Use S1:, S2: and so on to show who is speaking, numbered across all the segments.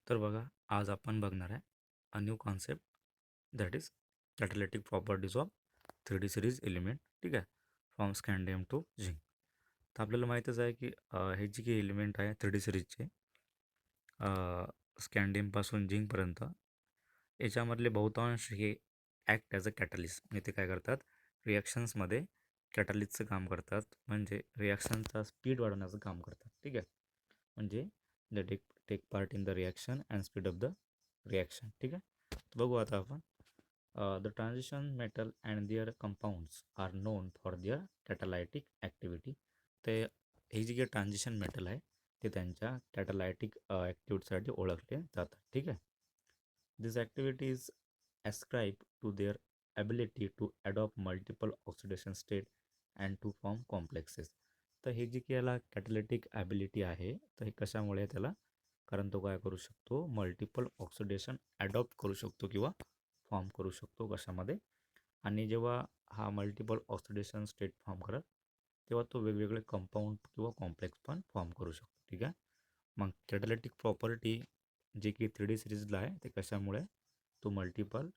S1: तर बघा, आज आपण बघणार आहे a new concept that is catalytic properties of 3D series element. ठीक आहे, फ्रॉम स्कॅन्डियम टू झिंक. तर आपल्याला माहीतच आहे की हे जे काही एलिमेंट आहे 3D सिरीजचे, स्कॅन्डियमपासून झिंकपर्यंत, याच्यामधले बहुतांश हे ॲक्ट ॲज अ कॅटलिस्ट. म्हणजे ते काय करतात, रिॲक्शन्समध्ये कॅटलिस्टचं काम करतात, म्हणजे रिॲक्शनचा स्पीड वाढवण्याचं काम करतात. ठीक आहे, म्हणजे the take take part in the reaction and speed of the reaction. ठीक आहे, बघू आता आपण. The transition metal and their compounds are known for their catalytic activity. ते हे जे काही ट्रान्झिशन मेटल आहे ते त्यांच्या कॅटालायटिक ॲक्टिव्हिटीसाठी ओळखले जातात. ठीक आहे, this activity is ascribed to their ability to adopt multiple oxidation state and to form complexes. तर हे जे की याला कॅटॅलिटिक ॲबिलिटी आहे, तर हे कशामुळे आहे त्याला, कारण तो काय करू शकतो, मल्टिपल ऑक्सिडेशन ॲडॉप्ट करू शकतो किंवा फॉर्म करू शकतो कशामध्ये. आणि जेव्हा हा मल्टिपल ऑक्सिडेशन स्टेट फॉर्म करत, तेव्हा तो वेगवेगळे कंपाऊंड किंवा कॉम्प्लेक्स पण फॉर्म करू शकतो. ठीक आहे, मग कॅटॅलिटिक प्रॉपर्टी जे की 3D सिरीजला आहे ते कशामुळे, तो मल्टिपल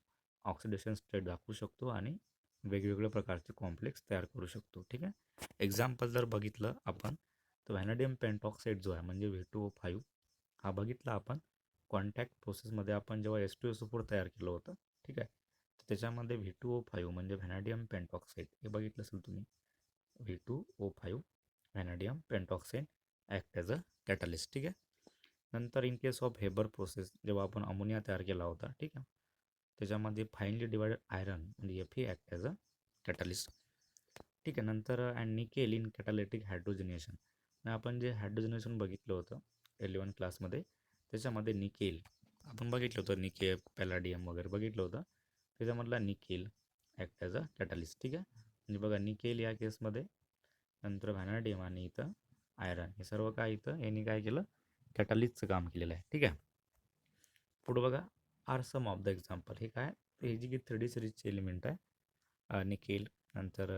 S1: ऑक्सिडेशन स्टेट दाखवू शकतो आणि वेगवेगळ्या प्रकारचे कॉम्प्लेक्स तयार करू शकतो. ठीक आहे, एक्झाम्पल जर बघितलं आपण, तर व्हॅनेडियम पेंटॉक्साईड जो आहे म्हणजे V2O5, हा बघितला आपण कॉन्टॅक्ट प्रोसेसमध्ये. आपण जेव्हा H2SO4 तयार केलं होतं, ठीक आहे, तर त्याच्यामध्ये V2O5 म्हणजे व्हॅनेडियम पेंटॉक्साईड हे बघितलं असेल तुम्ही. V2O5 vanadium pentoxide act as a catalyst. ठीक आहे, नंतर in case of Haber process, जेव्हा आपण अमोनिया तयार केला होता, ठीक आहे, त्याच्यामध्ये फाईनली डिवाइडेड आयरन म्हणजे Fe act as a catalyst. ठीक आहे, नंतर and nickel in catalytic hydrogenation. आपण जे हायड्रोजनेशन बघितलं होतं 11 क्लासमध्ये, त्याच्यामध्ये निकेल आपण बघितलं होतं, निकेल पॅलाडियम वगैरे बघितलं होतं, त्याच्यामधला nickel act as a catalyst. ठीक आहे, म्हणजे बघा निकेल या केसमध्ये, नंतर व्हॅनाडियम आणि इथं आयरन, हे सर्व काय इथं यांनी काय केलं, कॅटलिस्टचं काम केलेलं आहे. ठीक आहे, पुढं बघा, are some of the example. हे काय, हे जी की 3D सिरीजचे एलिमेंट आहे, निकेल, नंतर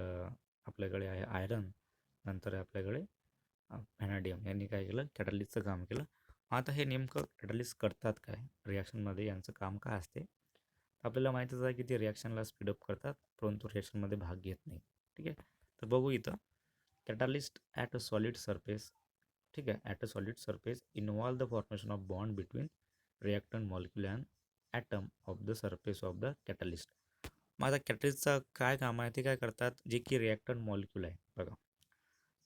S1: आपल्याकडे आहे आयरन, नंतर आपल्याकडे व्हॅनाडियम, यांनी काय केलं, कॅटलिस्टचं काम केलं. आता हे नेमकं कॅटलिस्ट करतात काय रिॲक्शनमध्ये, यांचं काम काय असते. आपल्याला माहितीच आहे की ते रिॲक्शनला स्पीडअप करतात, परंतु रिॲक्शनमध्ये भाग घेत नाही. ठीक आहे, तर बघू इथं, catalyst at a solid surface. ठीक आहे, at a solid surface involve the formation of bond between reactant molecule and atom of the surface of the catalyst. मग आता कॅटलिस्टचं काय काम आहे, ते काय करतात, जे की रिॲक्टंट मॉलिक्यूल आहे बघा,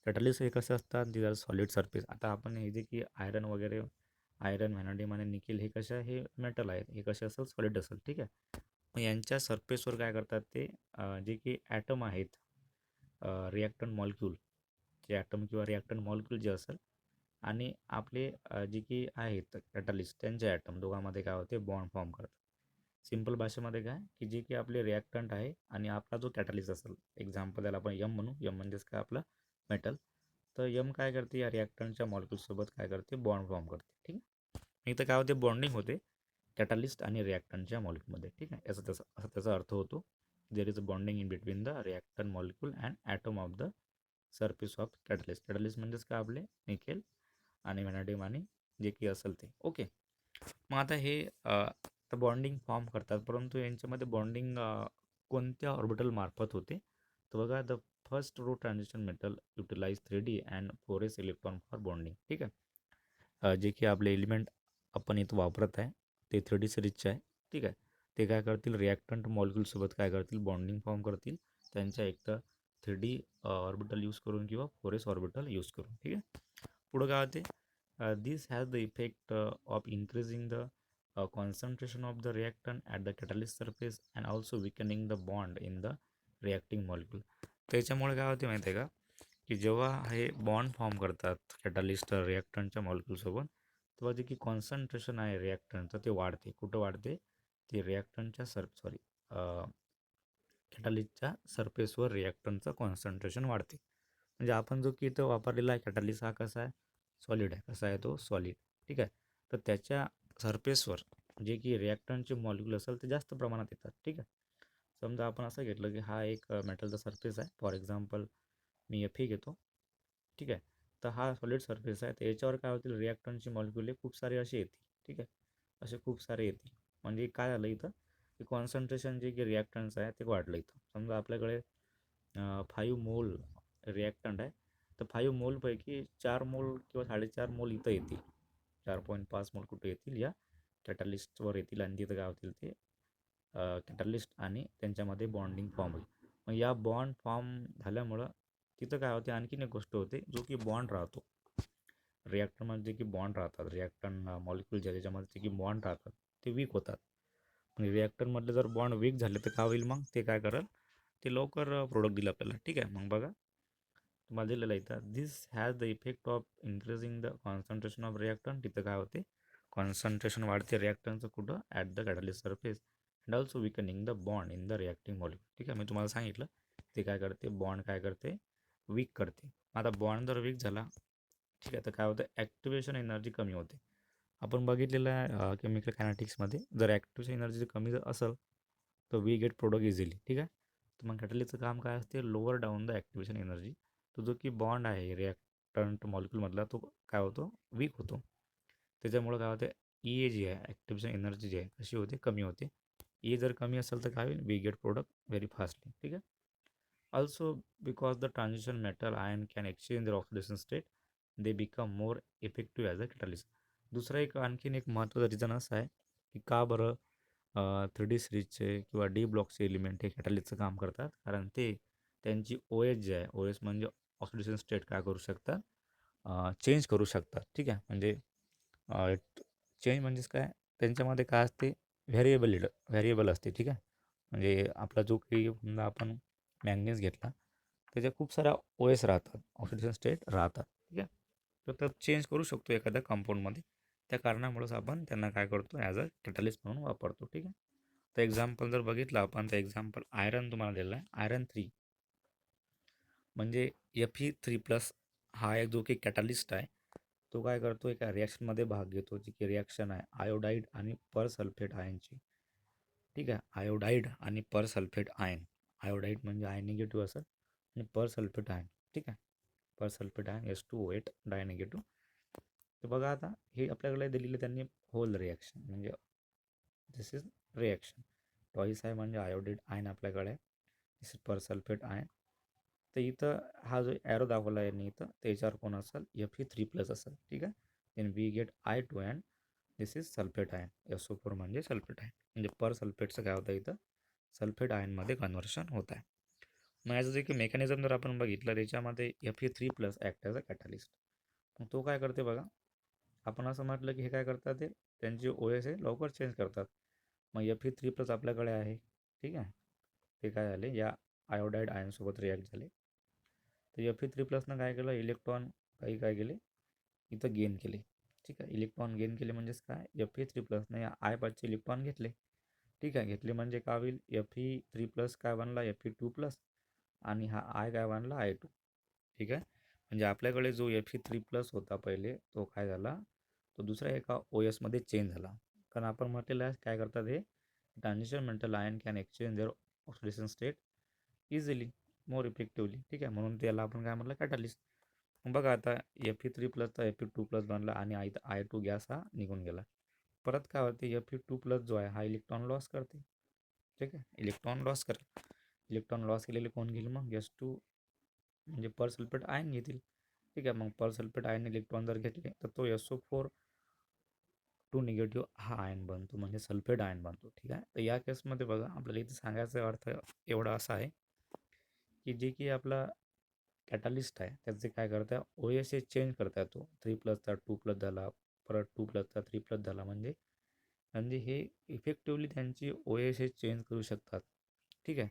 S1: कॅटलिस्ट हे कसं असतात, दिस आर सॉलिड सरफेस. आता आपण हे जे की आयरन वगैरे, आयरन व्हॅनाडियम आणि निकेल, हे कशा, हे मेटल आहेत, हे कसे असेल, सॉलिड असेल. ठीक आहे, मग यांच्या सरफेसवर काय करतात ते, जे की ॲटम आहेत, रिॲक्टंट मॉलिक्यूल, जे ॲटम किंवा रिॲक्टंट मॉलिक्यूल जे असेल, आणि आपले जे की आहेत कॅटलिस्ट, त्यांचे ॲटम दोघांमध्ये काय होते, बॉन्ड फॉर्म करतात. सिंपल भाषेमध्ये काय, की जे की आपले रिॲक्टंट आहे आणि आपला जो कॅटलिस्ट असेल, एक्झाम्पल त्याला आपण यम म्हणू, यम म्हणजेच काय, आपलं मेटल. तर यम काय करते, या रिॲक्टंटच्या मॉलिक्यूलसोबत काय करते, बॉन्ड फॉर्म करते. ठीक आहे, इथं काय होते, बॉन्डिंग होते कॅटलिस्ट आणि रिॲक्टंटच्या मॉलिक्यूलमध्ये. ठीक आहे, याचा असा त्याचा अर्थ होतो, there is a bonding in between the reactant molecule and atom of the surface of catalyst. Catalyst म्हणजेच काय, आपले निकेल आणि व्हॅनाडियम आणि जे की असेल ते. ओके, मग आता हे तर बॉन्डिंग फॉर्म करतात, परंतु यांच्यामध्ये बॉन्डिंग कोणत्या ऑर्बिटल मार्फत होते, तर बघा, the first row transition metal utilise 3D and 4s electron for bonding. ठीक आहे, जे की आपले एलिमेंट आपण इथं वापरत आहे ते 3D सिरीजचे आहे. ठीक आहे, ते काय करतील, रिॲक्टंट मॉलिक्यूलसोबत काय करतील, बॉन्डिंग फॉर्म करतील, त्यांच्या एकतर 3D ऑर्बिटल यूज करून किंवा 4s ऑर्बिटल यूज करून. ठीक आहे, पुढं काय होते, this has the effect of increasing the concentration of the reactant at the catalyst surface and also weakening the bond in the reacting molecule. त्याच्यामुळे काय होते माहिती आहे का, की जेव्हा हे बॉन्ड फॉर्म करतात कॅटलिस्ट रिॲक्टंटच्या मॉलिक्यूलसोबत, तेव्हा जे की कॉन्सन्ट्रेशन आहे रिॲक्टंटचं ते वाढते. कुठं वाढते, ते रिॲक्टंटच्या सॉरी, कॅटलिस्टच्या सरफेसवर रिॲक्टंटचं कॉन्सन्ट्रेशन वाढते. म्हणजे आपण जो की इथं वापरलेला आहे कॅटलिस्ट, हा कसा आहे, सॉलिड आहे. कसा आहे तो, सॉलिड. ठीक आहे, तर त्याच्या सरफेसवर जे की रिॲक्टंटचे मॉलिक्यूल असेल ते जास्त प्रमाणात येतात. ठीक आहे, समजा आपण असं घेतलं की हा एक मेटलचा सरफेस आहे, फॉर एक्झाम्पल मी Fe घेतो. ठीक आहे, तर हा सॉलिड सरफेस आहे, तर याच्यावर काय होतील, रिॲक्टंटची मॉलिक्यूल खूप सारे असे येतील. ठीक आहे, असे खूप सारे येतील. म्हणजे काय झालं इथं की कॉन्सन्ट्रेशन जे की रिॲक्टन्स आहे ते वाढलं इथं. समजा आपल्याकडे 5 मोल रिॲक्टंट आहे, तर 5 मोलपैकी 4 मोल किंवा 4.5 मोल इथं येतील. 4.5 मोल कुठे येतील, या कॅटलिस्टवर येतील आणि तिथं काय होतील ते कॅटलिस्ट आणि त्यांच्यामध्ये बॉन्डिंग फॉर्म होईल. मग या बॉन्ड फॉर्म झाल्यामुळं तिथं काय होते, आणखीन एक गोष्ट होते जो की बॉन्ड राहतो रिॲक्टरमध्ये, की बॉन्ड राहतात रिॲक्टंट मॉलिक्यूल ज्याच्यामध्ये जे की बॉन्ड राहतात ते वीक होतात. आणि रिॲक्टरमधले जर बॉन्ड वीक झाले तर काय होईल, मग ते काय करेल, ते लवकर प्रोडक्ट दिलं आपल्याला. ठीक आहे, मग बघा तुम्हाला दिलेलं आहे इथं, this has the effect of increasing the concentration of reactant. तिथं काय होते, कॉन्सन्ट्रेशन वाढते रिॲक्टंटचं कुठं, at the catalyst surface and also weakening the bond in the reacting molecule. ठीक आहे, मी तुम्हाला सांगितलं ते काय करते, बॉन्ड काय करते, वीक करते. आता बॉन्ड जर वीक झाला, ठीक आहे, तर काय होतं, ॲक्टिवेशन एनर्जी कमी होते. आपण बघितलेलं आहे केमिकल कायनेटिक्समध्ये, जर ॲक्टिवेशन एनर्जी कमी जर असेल तर वी गेट प्रोडक्ट इझिली. ठीक आहे, तर मग कॅटलिस्टचं काम काय असते, lower down the activation energy. तो जो की बॉन्ड आहे रिॲक्टंट मॉलिक्यूलमधला तो काय होतो, वीक होतो. त्याच्यामुळं काय होते, ई ए जी आहे, ॲक्टिवेशन एनर्जी जी आहे कशी होते, कमी होते. ई जर कमी असेल तर काय होईल, we get product very fastly. ठीक आहे, also because the transition metal ion can exchange their oxidation state, they become more effective as a catalyst. दुसरा एक आणखीन एक महत्त्वाचा रिझन असं आहे की का बरं 3D सिरीजचे किंवा डी ब्लॉकचे एलिमेंट हे कॅटलिस्टचं काम करतात, कारण ते त्यांची ओ एच जे आहे, ओ एस म्हणजे ऑक्सिडेशन स्टेट काय करू शकतात, चेंज करू शकतात. ठीक आहे, म्हणजे चेंज म्हणजेच काय, त्यांच्यामध्ये काय असते, व्हेरिएबल असते. ठीक आहे, म्हणजे आपला जो काही समजा आपण मॅंगनीज घेतला, त्याच्या खूप साऱ्या ओ एस राहतात, ऑक्सिडेशन स्टेट राहतात. ठीक आहे, तर तो चेंज करू शकतो एखाद्या कंपाऊंडमध्ये. त्या कारणामुळेच आपण त्यांना काय करतो, ॲज अ कॅटलिस्ट म्हणून वापरतो. ठीक आहे, तर एक्झाम्पल जर बघितलं आपण, तर एक्झाम्पल आयरन तुम्हाला दिलेला आहे. आयरन 3 म्हणजे Fe3+ हा एक जो की कॅटलिस्ट आहे, तो काय करतो, एका रिॲक्शनमध्ये भाग घेतो, जी की रिॲक्शन आहे आयोडाईड आणि पर सल्फेट आयनची. ठीक आहे, आयोडाईड आणि पर सल्फेट आयन. आयोडाईड म्हणजे आयन निगेटिव्ह असेल आणि पर सल्फेट आयन. ठीक आहे, पर सल्फेट आयन H2O8 डाय निगेटिव्ह. तर बघा आता हे आपल्याकडे दिलेलं त्यांनी होल रिॲक्शन, म्हणजे दिस इज रिॲक्शन. टॉईस आहे म्हणजे आयोडाईड आयन आपल्याकडे आहे, दिस इज पर सल्फेट आयन. तर इथं हा जो ॲरो दाखवला आहे यांनी इथं, त्याच्यावर कोण असेल, Fe3+ असेल. ठीक आहे, then we get I2 and this is sulphate ion, SO4 म्हणजे सल्फेट आयन. म्हणजे पर सल्फेटचं काय होतं इथं, सल्फेट आयनमध्ये कन्व्हर्शन होत आहे. मग याचं जे की मेकॅनिझम जर आपण बघितलं, त्याच्यामध्ये Fe3+ act as a catalyst. मग तो काय करते बघा, आपण असं म्हटलं की हे काय करतात, ते त्यांची ओ एस आहे लवकर चेंज करतात. मग Fe3+ आपल्याकडे आहे. ठीक आहे, ते काय झाले, या आयोडाईड आयनसोबत रिॲक्ट झाले. तर Fe3+नं काय केलं, इलेक्ट्रॉन काही काय केले, इथं गेन केले. ठीक आहे, इलेक्ट्रॉन गेन केले म्हणजेच काय, Fe3+नं या आय पाचचे इलेक्ट्रॉन घेतले. ठीक आहे, घेतले म्हणजे काय होईल, Fe3+ काय बनला, Fe2+ आणि हा आय काय बनला, I2. ठीक आहे, म्हणजे आपल्याकडे जो Fe3+ होता पहिले, तो काय झाला, तो दुसऱ्या एका ओ एसमध्ये चेंज झाला. कारण आपण म्हटलेलं आहे काय करतात हे, transition metal ion can exchange their oxidation state easily, more effectively. ठीक आहे, म्हणून त्याला आपण काय म्हटलं, कॅटलिस्ट. मग बघा आता Fe3+चा Fe2+ बनला आणि I2 गॅस हा निघून गेला. परत काय होते, Fe2+ जो आहे हा इलेक्ट्रॉन लॉस करते. ठीक आहे, इलेक्ट्रॉन लॉस करेल. इलेक्ट्रॉन लॉस केलेले कोण घेईल, मग S2 म्हणजे पर सल्फेट आयन घेतील. ठीक आहे, मग पर सल्फेट आयन इलेक्ट्रॉन जर घेतले तर तो SO4 टू निगेटिव्ह हा आयन बनतो, म्हणजे सल्फेट आयन बनतो. ठीक आहे, तर या केसमध्ये बघा आपल्याला इथे सांगायचा अर्थ एवढा असा आहे की जे की आपला कॅटलिस्ट आहे त्याचे काय करता, ओ एस हे चेंज करता येतो. 3+चा 2+ झाला, परत 2+चा 3+ झाला, म्हणजे म्हणजे हे इफेक्टिव्हली त्यांची ओ एस हे चेंज करू शकतात. ठीक आहे,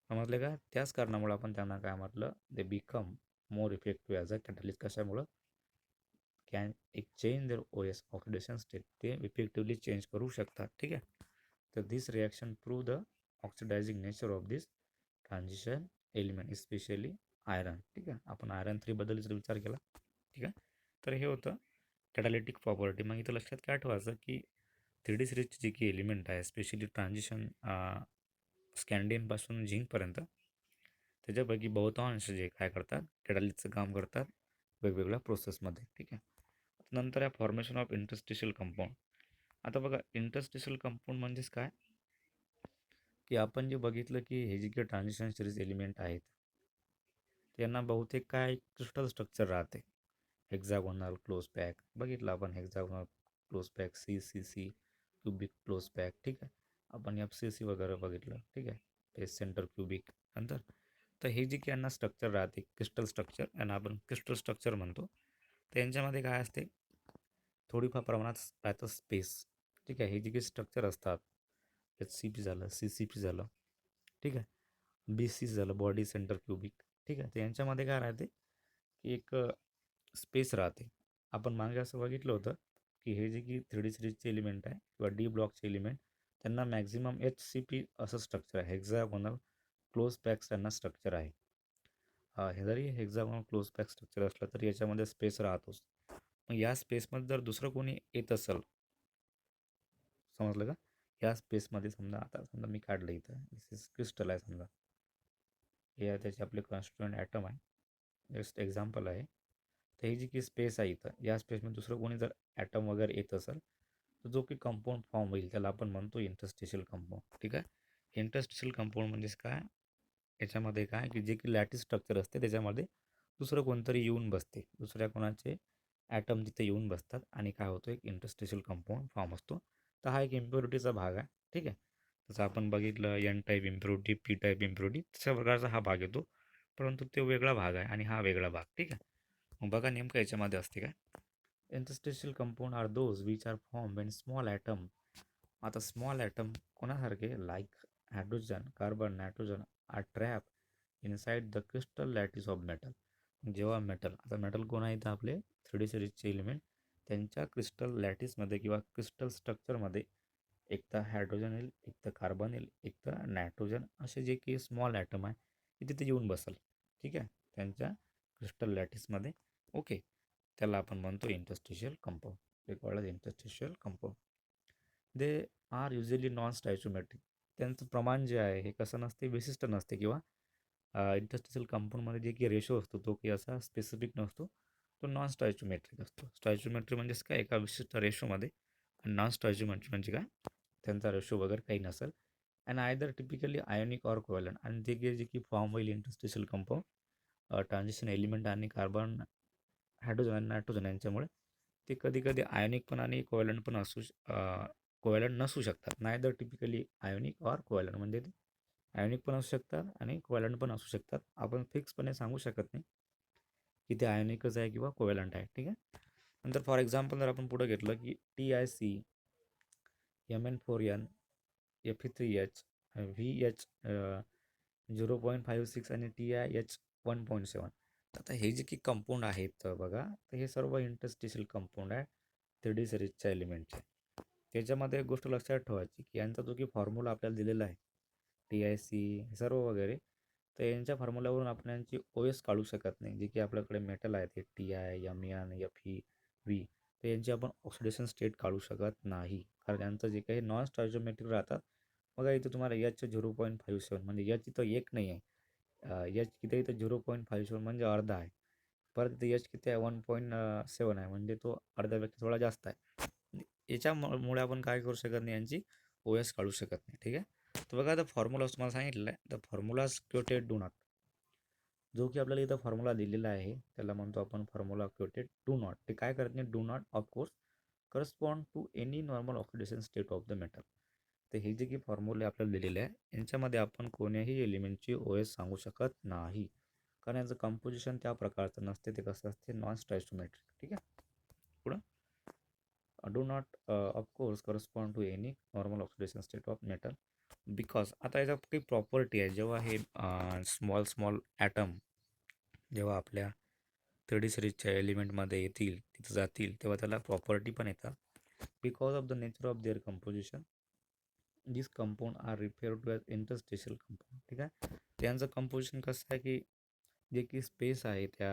S1: समजले का, त्याच कारणामुळे आपण त्यांना काय म्हटलं, they become more effective as a catalyst. कशामुळं, can exchange their O S oxidation state, ते इफेक्टिव्हली चेंज करू शकतात. ठीक आहे, तर this reaction prove the oxidising nature of this transition element specially iron. ठीक आहे, आपण आयरन 3 बद्दल जर विचार केला. ठीक आहे, तर हे होतं कॅटालिटिक प्रॉपर्टी. मग इथं लक्षात काय ठेवायचं की 3D सिरीजची जी की एलिमेंट आहे, स्पेशली ट्रान्झिशन स्कॅन्डियमपासून झिंकपर्यंत, त्याच्यापैकी बहुतांश जे काय करतात, कॅटालिस्टचं काम करतात वेगवेगळ्या प्रोसेसमध्ये. ठीक आहे, नंतर आहे फॉर्मेशन ऑफ इंटरस्टिशियल कंपाऊंड. आता बघा इंटरस्टिशियल कंपाऊंड म्हणजेच काय, की आपण जे बघितलं की हे जे काही ट्रान्झिशन सिरीज एलिमेंट आहेत त्यांना बहुतेक काय क्रिस्टल स्ट्रक्चर राहते. हेक्झागोनल क्लोज पॅक बघितलं आपण, hexagonal close pack, c cubic close pack, ठीक आहे. आपण FCC वगैरे बघितलं, ठीक आहे. फेस सेंटर क्यूबिक नंतर. तर हे जे की यांना स्ट्रक्चर राहते क्रिस्टल स्ट्रक्चर, यांना आपण क्रिस्टल स्ट्रक्चर म्हणतो. त्यांच्यामध्ये काय असते, थोडीफार प्रमाणात राहतं स्पेस, ठीक आहे. हे जे काही स्ट्रक्चर असतात, HCP झालं, CCP झालं, ठीक आहे, BC झालं, बॉडी सेंटर क्यूबिक, ठीक आहे. तर यांच्यामध्ये काय राहते की एक स्पेस राहते. आपण मागे असं बघितलं होतं की हे जे की 3D सिरीजचे एलिमेंट आहे किंवा डी ब्लॉकचे एलिमेंट, त्यांना मॅक्झिमम HCP असं स्ट्रक्चर आहे, हेक्झागोनल क्लोज पॅक्स त्यांना स्ट्रक्चर आहे. हे जरी हेक्झागोनल क्लोज पॅक स्ट्रक्चर असलं तरी याच्यामध्ये स्पेस राहतोच. मग या स्पेसमध्ये जर दुसरं कोणी येत असेल, समजलं का? या स्पेसमध्ये समजा, आता समजा मी काढलं इथं, दिस इज क्रिस्टल आहे समजा, हे त्याचे आपले कॉन्स्टिट्युएंट ॲटम आहे, जस्ट एक्झाम्पल आहे. तर ही जी की स्पेस आहे इथं, या स्पेसमध्ये दुसरं कोणी जर ॲटम वगैरे येत असेल तर जो की कंपाऊंड फॉर्म होईल त्याला आपण म्हणतो इंटरस्टिशियल कंपाऊंड, ठीक आहे. इंटरस्टिशियल कंपाऊंड म्हणजेच काय, याच्यामध्ये काय की जे की लॅटिस स्ट्रक्चर असते त्याच्यामध्ये दुसरं कोणतरी येऊन बसते, दुसऱ्या कोणाचे ॲटम तिथे येऊन बसतात आणि काय होतं, एक इंटरस्टिशियल कंपाऊंड फॉर्म असतो. तर हा एक इम्प्युरिटीचा भाग आहे, ठीक आहे. जसं आपण बघितलं n type impurity, p type impurity, तशा प्रकारचा हा भाग येतो, परंतु तो वेगळा भाग आहे आणि हा वेगळा भाग, ठीक आहे. मग बघा नेमकं याच्यामध्ये असते काय, interstitial compound are those which are form when small atom. आता स्मॉल ॲटम कोणासारखे, like hydrogen, carbon, nitrogen are trap inside the crystal lattice of metal. जेव्हा मेटल, आता मेटल कोण आहे तर आपले 3D सिरीजचे एलिमेंट, त्यांच्या क्रिस्टल लॅटिसमध्ये किंवा क्रिस्टल स्ट्रक्चरमध्ये एक तर हायड्रोजन येईल, एक तर कार्बन येईल, एक तर नायट्रोजन, असे जे की स्मॉल ॲटम आहे ते तिथे येऊन बसल, ठीक आहे, त्यांच्या क्रिस्टल लॅटिसमध्ये. ओके, त्याला आपण म्हणतो इंटरस्टिशियल कंपाऊंड. ते called interstitial compound. They are usually non stoichiometric. त्यांचं प्रमाण जे आहे हे कसं नसते, विशिष्ट नसते, किंवा इंटरस्टिशियल कंपाऊंडमध्ये जे की रेशो असतो तो की असा स्पेसिफिक नसतो, तो नॉन स्टॅच्युमेट्रिक असतो. स्टॅच्युमेट्री म्हणजेच काय, एका विशिष्ट रेशोमध्ये. आणि नॉन स्टॅच्युमेट्री म्हणजे काय, त्यांचा रेशो वगैरे काही नसेल. And either typically ionic or covalent. आणि ते जे की फॉर्म होईल इंटरस्टिशियल कंपाऊंड ट्रान्झिशन एलिमेंट आणि कार्बन, हायड्रोजन आणि नायट्रोजन यांच्यामुळे, ते कधी कधी आयोनिक पण आणि कोव्हॅलंट पण कोव्हॅलंट नसू शकतात. Neither typically ionic or covalent, म्हणजे ते आयोनिक पण असू शकतात आणि कोव्हॅलंट पण असू शकतात. आपण फिक्सपणे सांगू शकत नाही की ते आयोनिकच आहे किंवा कोव्हॅलंट आहे, ठीक आहे. नंतर फॉर एक्झाम्पल जर आपण पुढं घेतलं की TiC, Mn4n, Fe3H, VH 0.56 आणि TiH 1.7. आता हे जे की कंपाऊंड आहेत तर बघा, तर हे सर्व इंटरस्टिशियल कंपाऊंड आहे 3D सिरीजच्या एलिमेंटचे. त्याच्यामध्ये एक गोष्ट लक्षात ठेवायची की यांचा जो की फॉर्म्युला आपल्याला दिलेला आहे, TiC सर्व वगैरे, तर यांच्या फॉर्म्युल्यावरून आपण यांची OS काढू शकत नाही. जे की आपल्याकडे मेटल आहे ते Ti, Mn, Fe, V, तर यांची आपण ऑक्सिडेशन स्टेट काढू शकत नाही, कारण यांचं जे काही नॉन स्टॉइचोमेट्रिक राहतात. बघा इथं तुम्हाला H 0.57 म्हणजे H इथं एक नाही आहे, H किती इथं 0.57 म्हणजे अर्धा आहे. परत इथं H किती आहे 1.7 आहे, म्हणजे तो अर्ध्यापेक्षा थोडा जास्त आहे. याच्यामुळे आपण काय करू शकत नाही, यांची OS काढू शकत नाही, ठीक आहे. तर बघा आता फॉर्म्युला तुम्हाला सांगितलेला आहे, द फॉर्म्युलाज क्योटेड डू नॉट. जो की आपल्याला इथं फॉर्म्युला दिलेला आहे त्याला म्हणतो आपण फॉर्म्युला क्योटेड डू नॉट. ते काय करत नाही, do not of course correspond to any normal oxidation state of the metal. तर हे जे की फॉर्म्युले आपल्याला दिलेले आहे यांच्यामध्ये आपण कोण्याही एलिमेंटची OS सांगू शकत नाही, कारण याचं कंपोजिशन त्या प्रकारचं नसते, ते कसं असते, नॉन स्टॅच्युमेट्रिक, ठीक आहे. पुढं, do not of course correspond to any normal oxidation state of metal because. आता याचा काही प्रॉपर्टी आहे, जेव्हा हे स्मॉल स्मॉल ॲटम जेव्हा आपल्या 3D सिरीजच्या एलिमेंटमध्ये येतील, तिथं जातील, तेव्हा त्याला प्रॉपर्टी पण येतात. Because of the nature of their composition this compound are refer to as interstitial compound, ठीक आहे. त्यांचं कंपोजिशन कसं आहे की जे की स्पेस आहे त्या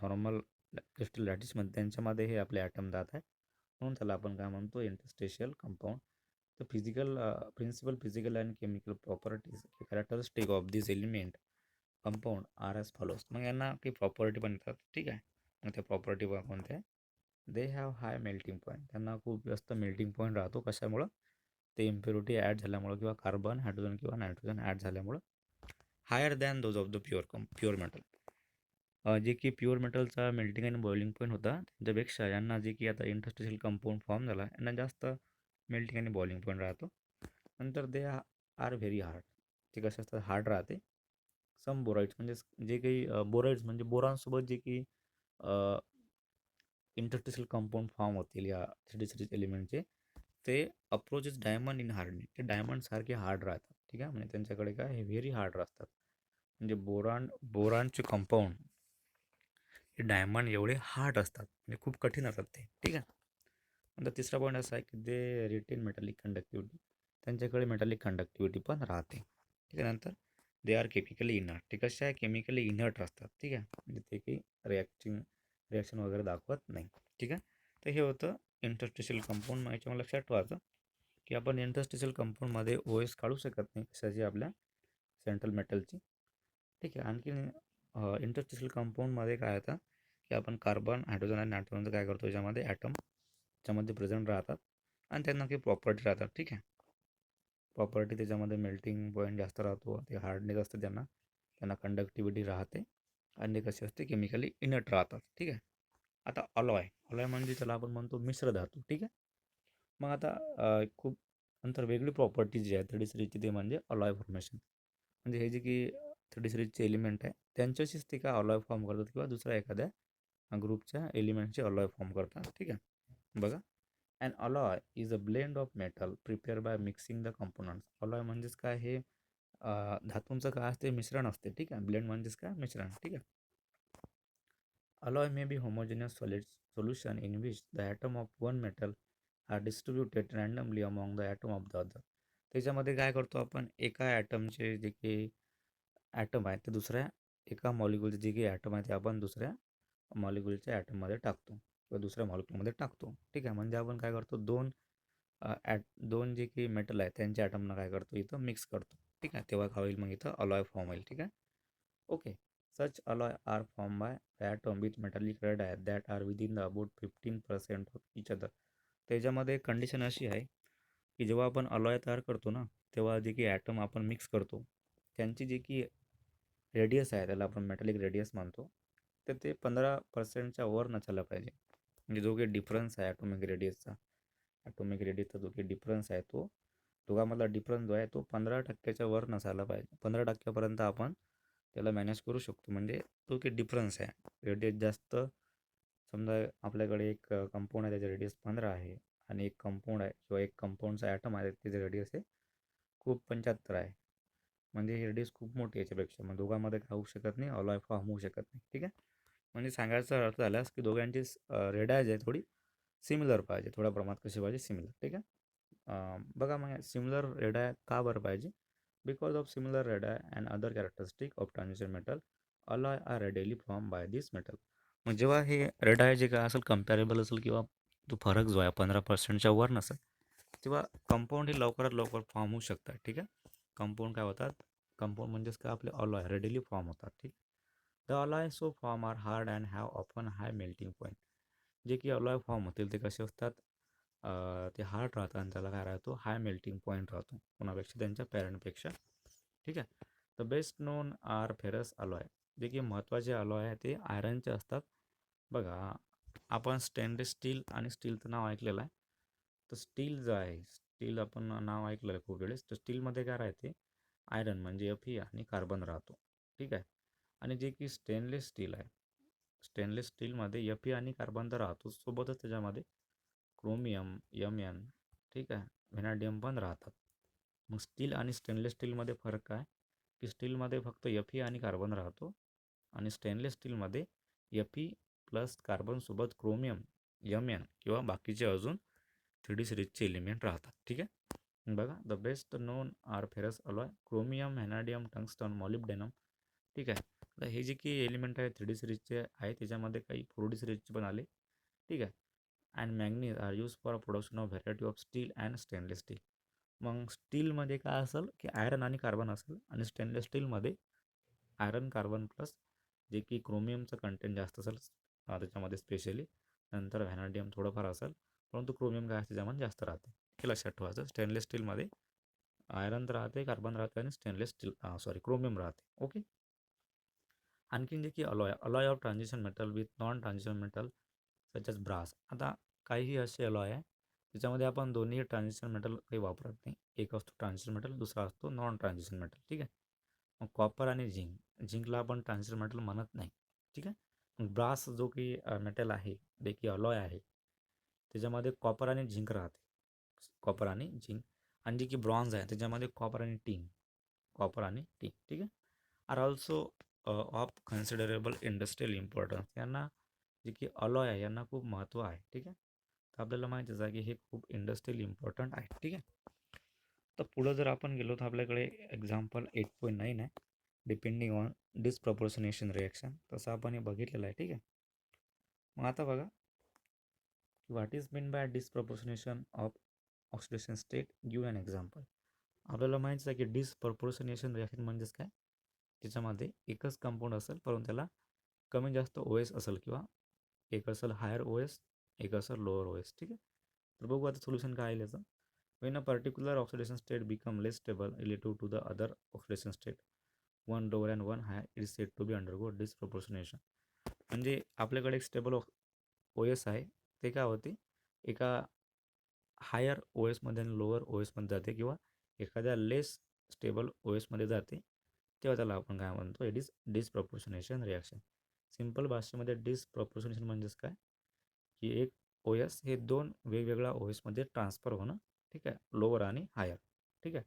S1: नॉर्मल क्रिस्टल लॅटिसमध्ये, त्यांच्यामध्ये हे आपले ॲटम जात आहे, म्हणून त्याला आपण काय म्हणतो, interstitial compound. The physical principal physical and chemical properties characteristic of this element compound are as follows. मग यांना काही प्रॉपर्टी पण येतात, ठीक आहे. मग त्या प्रॉपर्टी कोणत्या आहे, they have high melting point. त्यांना खूप जास्त मेल्टिंग पॉईंट राहतो. कशामुळं? ते इम्प्युरिटी ॲड झाल्यामुळं किंवा कार्बन, हायड्रोजन किंवा नायट्रोजन ॲड झाल्यामुळं higher than those of the pure metal. जे की प्युअर मेटलचा मेल्टिंग आणि बॉइलिंग पॉईंट होता त्याच्यापेक्षा यांना जे की आता इंटरस्टिशियल कंपाऊंड फॉर्म झाला यांना जास्त मेल्टिंग आणि बॉइलिंग पॉईंट राहतो. नंतर दे आर व्हेरी हार्ड. ते कसं असतं? हार्ड राहते. सम बोराइड्स म्हणजे जे काही बोराइड्स म्हणजे बोरांसोबत जे की इंटरस्टिशियल कंपाऊंड फॉर्म होतील या 3D सिरीज एलिमेंटचे, ते अप्रोचेस डायमंड इन हार्डनिंग. ते डायमंडसारखे हार्ड राहतात. ठीक आहे, म्हणजे त्यांच्याकडे काय हे व्हेरी हार्ड असतात. म्हणजे बोरानचे कंपाऊंड हे डायमंड एवढे हार्ड असतात, म्हणजे खूप कठीण असतात ते. ठीक आहे. नंतर तिसरा पॉईंट असा आहे की दे रिटेन मेटॅलिक कंडक्टिव्हिटी. त्यांच्याकडे मेटॅलिक कंडक्टिव्हिटी पण राहते. ठीक आहे. नंतर दे आर केमिकली इनर्ट. ते कसे आहे? केमिकली इनर्ट असतात. ठीक आहे, म्हणजे ते काही रिॲक्शन वगैरे दाखवत नाही. ठीक आहे. तर हे होतं इंटरस्टिशियल कंपाऊंड. मग याच्यामध्ये लक्षात ठेवायचं की आपण इंटरस्टिशियल कंपाऊंडमध्ये ओ एस काढू शकत नाही कशाची? आपल्या सेंट्रल मेटलची. ठीक आहे. आणखी इंटरस्टिशियल कंपाऊंडमध्ये काय होतं की आपण कार्बन, हायड्रोजन आणि नायट्रोजनचं काय करतो? याच्यामध्ये ॲटम त्याच्यामध्ये प्रेझेंट राहतात आणि त्यांना काही प्रॉपर्टी राहतात. ठीक आहे. प्रॉपर्टी त्याच्यामध्ये मेल्टिंग पॉईंट जास्त राहतो, ते हार्डनेस असते त्यांना, त्यांना कंडक्टिव्हिटी राहते आणि ते कसे असते? केमिकली इनर्ट राहतात. ठीक आहे. आता अलॉय म्हणजे त्याला आपण म्हणतो मिश्र धातू. ठीक आहे. मग आता खूप नंतर वेगळी प्रॉपर्टी जी आहे 3D सिरीजची ते म्हणजे अलॉय फॉर्मेशन. म्हणजे हे जे की 3D सिरीजचे एलिमेंट आहे त्यांच्याशीच ते काय अलॉय फॉर्म करतात किंवा दुसऱ्या एखाद्या ग्रुपच्या एलिमेंटचे अलॉय फॉर्म करतात. ठीक आहे. बघा, and alloy is a blend of metal prepare by mixing the components. Alloy म्हणजेच काय? हे धातूंचं काय असते? मिश्रण असते. ठीक आहे. ब्लेंड म्हणजेच काय? मिश्रण. ठीक आहे. Alloy may be homogeneous solid solution in which the atom of one metal are distributed randomly among the atom of the other. त्याच्यामध्ये काय करतो आपण? एका ॲटमचे जे काही ॲटम आहे ते दुसऱ्या एका मॉलिक्यूलचे जे काही ॲटम आहे ते आपण दुसऱ्या मॉलिक्यूलच्या ॲटममध्ये टाकतो किंवा दुसऱ्या मॉलिक्यूलमध्ये टाकतो. ठीक आहे. म्हणजे आपण काय करतो? दोन जे काही मेटल आहे त्यांच्या ॲटमना काय करतो? इथं मिक्स करतो. ठीक आहे. तेव्हा काय होईल? मग इथं अलॉय फॉर्म होईल. ठीक आहे. Okay. Such alloy are formed by atom with metallic radii that are within the about 15% of each other. त्याच्यामध्ये कंडिशन अशी आहे की जेव्हा आपण अलॉय तयार करतो ना, तेव्हा जे की ॲटम आपण मिक्स करतो त्यांची जी की रेडियस आहे त्याला आपण मेटॅलिक रेडियस मानतो, तर ते 15%च्या वर नसायला पाहिजे. म्हणजे जो काही डिफरन्स आहे ॲटोमिक रेडियसचा जो काही डिफरन्स आहे तो दोघांमधला डिफरन्स जो आहे तो 15%च्या वर नसायला पाहिजे. 15%पर्यंत आपण त्याला मॅनेज करू शकतो. म्हणजे तो काही डिफरन्स आहे. रेडियस जास्त, समजा आपल्याकडे एक कंपाऊंड आहे त्याचे रेडियस 15 आहे आणि एक कंपाऊंड आहे किंवा एक कंपाऊंडचा ॲटम आहे त्याचे रेडियस आहे खूप 75 आहे. म्हणजे ही रेडियस खूप मोठी आहे याच्यापेक्षा. मग दोघांमध्ये काय होऊ शकत नाही? अलॉय फॉर्म होऊ शकत नाही. ठीक आहे. म्हणजे सांगायचा अर्थ झाल्यास की दोघांची रेडायज आहे थोडी सिमिलर पाहिजे, थोड्या प्रमाणात कशी पाहिजे? सिमिलर. ठीक आहे. बघा मग सिमिलर रेडाय का बरं पाहिजे? Because of similar radii and other characteristic of transition metal alloy are readily form by this metal. मग जेव्हा हे रेडाय जे काय असेल कम्पॅरेबल असेल किंवा तो फरक जो आहे 15%च्या वर नसेल, तेव्हा कंपाऊंड हे लवकरात लवकर फॉर्म होऊ शकतात. ठीक आहे. कंपाऊंड काय होतात? कंपाऊंड म्हणजेच काय? आपले अलॉय रेडीली फॉर्म होतात. ठीक. The alloy so form are hard and have often high melting point. जे की अलॉय फॉर्म होतील ते कसे असतात? ते हार्ड राहतात आणि त्याला काय राहतो? हाय मेल्टिंग पॉईंट राहतो कोणापेक्षा? त्यांच्या पॅरेंटपेक्षा. ठीक आहे. The best known are ferrous alloy. जे की महत्त्वाचे अलॉय आहे ते आयरनचे असतात. बघा, आपण स्टेनलेस स्टील आणि स्टीलचं नाव ऐकलेलं आहे. तर स्टील जो आहे, स्टील आपण नाव ऐकलेलं आहे खूप वेळेस. तर स्टीलमध्ये काय राहते? आयरन म्हणजे Fe आणि कार्बन राहतो. ठीक आहे. आणि जे की स्टेनलेस स्टील आहे, स्टेनलेस स्टीलमध्ये Fe आणि कार्बन तर राहतो, सोबतच त्याच्यामध्ये क्रोमियम, Mn, ठीक आहे, व्हॅनेडियम पण राहतात. मग स्टील आणि स्टेनलेस स्टीलमध्ये फरक काय? की स्टीलमध्ये फक्त Fe आणि कार्बन राहतो आणि स्टेनलेस स्टीलमध्ये Fe प्लस कार्बनसोबत क्रोमियम, Mn किंवा बाकीचे अजून 3D सिरीजचे एलिमेंट राहतात. ठीक आहे. बघा, the best known are ferrous alloy, chromium, vanadium, tungsten, molybdenum. ठीक आहे. तर हे जे की एलिमेंट आहे 3D सिरीजचे आहे, त्याच्यामध्ये काही 4D सिरीजचे पण आले. ठीक आहे. And manganese are use for production of variety of steel and stainless steel. मग स्टीलमध्ये काय असेल की आयरन आणि कार्बन असेल आणि स्टेनलेस स्टीलमध्ये आयरन कार्बन प्लस जे की क्रोमियमचं कंटेंट जास्त असेल त्याच्यामध्ये स्पेशली, नंतर व्हॅनाडियम थोडंफार असेल, परंतु क्रोमियम काय असते त्यामध्ये जास्त राहते. हे लक्षात ठेवायचं. स्टेनलेस स्टीलमध्ये आयरन राहते, कार्बन राहते आणि स्टेनलेस स्टील क्रोमियम राहते. ओके. आणखीन जे की alloy of transition metal with non transition metal such as brass. आता काही असे अलॉय आहे त्याच्यामध्ये आपण दोन्ही ट्रान्झिशन मेटल काही वापरत नाही. एक असतो ट्रान्झिशन मेटल, दुसरा असतो नॉन ट्रान्झिशन मेटल. ठीक आहे. मग कॉपर आणि झिंकला आपण ट्रान्झिशन मेटल म्हणत नाही. ठीक आहे. मग ब्रास जो की मेटल आहे, जे की अलॉय आहे, त्याच्यामध्ये कॉपर आणि झिंक राहते. कॉपर आणि झिंक. आणि जे की ब्रॉन्झ आहे त्याच्यामध्ये कॉपर आणि टिन. ठीक आहे. Are also of considerable industrial importance. यांना जे की अलॉय आहे यांना खूप महत्त्व आहे. ठीक आहे. तर आपल्याला माहितीच आहे की हे खूप इंडस्ट्रियल इम्पॉर्टंट आहे. ठीक आहे. तर पुढं जर आपण गेलो तर आपल्याकडे एक्झाम्पल 8.9 आहे, डिपेंडिंग ऑन डिसप्रपोर्शनेशन रिॲक्शन. तसं आपण हे बघितलेलं आहे. ठीक आहे. मग आता बघा, what is mean by disproportionation of oxidation state. Give an example. आपल्याला माहितीच आहे की डिसप्रपोर्शनेशन रिॲक्शन म्हणजेच काय, त्याच्यामध्ये एकच कंपाऊंड असेल परंतु त्याला कमी जास्त ओ एस असेल, किंवा एक असेल हायर ओ एस, एक असेल लोअर ओ एस. ठीक आहे. तर बघू आता सोल्युशन काय आहे याचं. When a particular oxidation state become less stable relative to the other oxidation state, one lower and one higher, it is said to be undergo disproportionation. म्हणजे आपल्याकडे एक स्टेबल ओ एस आहे, ते काय होते, एका हायर ओ एसमध्ये आणि लोअर ओ एसमध्ये जाते, किंवा एखाद्या लेस स्टेबल ओ एसमध्ये जाते, तेव्हा त्याला आपण काय म्हणतो, it is disproportionation reaction. Simple भाषेमध्ये डिसप्रपोर्शनेशन म्हणजेच काय, की एक ओ एस हे दोन वेगवेगळ्या ओ एसमध्ये ट्रान्सफर होणं. ठीक आहे. लोअर आणि हायर. ठीक आहे.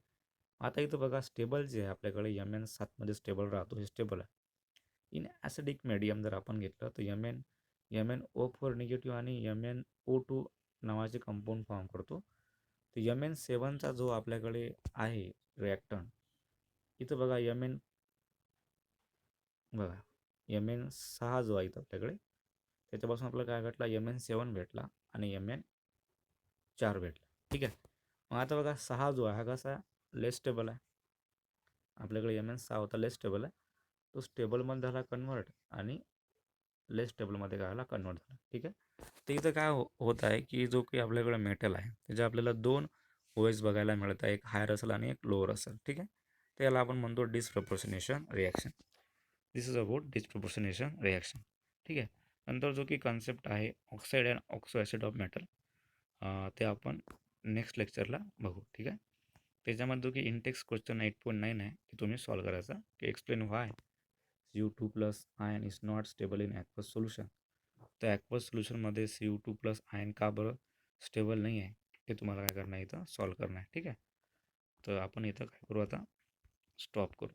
S1: आता इथं बघा, स्टेबल जे आहे आपल्याकडे MN7मध्ये स्टेबल राहतो, हे स्टेबल आहे. इन ॲसिडिक मीडियम जर आपण घेतलं तर MnO4 निगेटिव्ह आणि MnO2 नावाचे कंपाऊंड फॉर्म करतो. तर MN7चा जो आपल्याकडे आहे रिॲक्टंट, इथं बघा बघा MN6 जो आहे इथं आपल्याकडे, त्याच्यापासून आपल्याला काय भेटला, MN7 भेटला आणि MN4 भेटला. ठीक आहे. मग आता बघा, 6 जो आहे हा कसा लेस स्टेबल आहे. आपल्याकडे MN6 होता, लेस स्टेबल आहे. तो स्टेबलमध्ये झाला कन्वर्ट आणि लेस स्टेबलमध्ये काय झाला, कन्वर्ट झाला. ठीक आहे. तर इथं काय होत आहे की जो की आपल्याकडे मेटल आहे त्याच्या आपल्याला दोन ओ एस बघायला मिळत आहे, एक हायर असेल आणि एक लोअर असेल. ठीक आहे. त्याला आपण म्हणतो disproportionation reaction. This is about disproportionation reaction. ठीक आहे. नंतर जो की कन्सेप्ट आहे oxide and oxo acid of metal, ते आपण नेक्स्ट लेक्चरला बघू. ठीक आहे. त्याच्यामध्ये जो की इंटेक्स क्वेश्चन 8.9 आहे, ते तुम्ही सॉल्व करायचा, की explain why Cu2+ ion is not stable in aqueous solution. तर ॲक्वस सोल्युशनमध्ये Cu2+ आयन का बरं स्टेबल नाही आहे, हे तुम्हाला काय करणं आहे, इथं सॉल्व करणं आहे. ठीक आहे. तर आपण इथं काय करू, आता स्टॉप करू.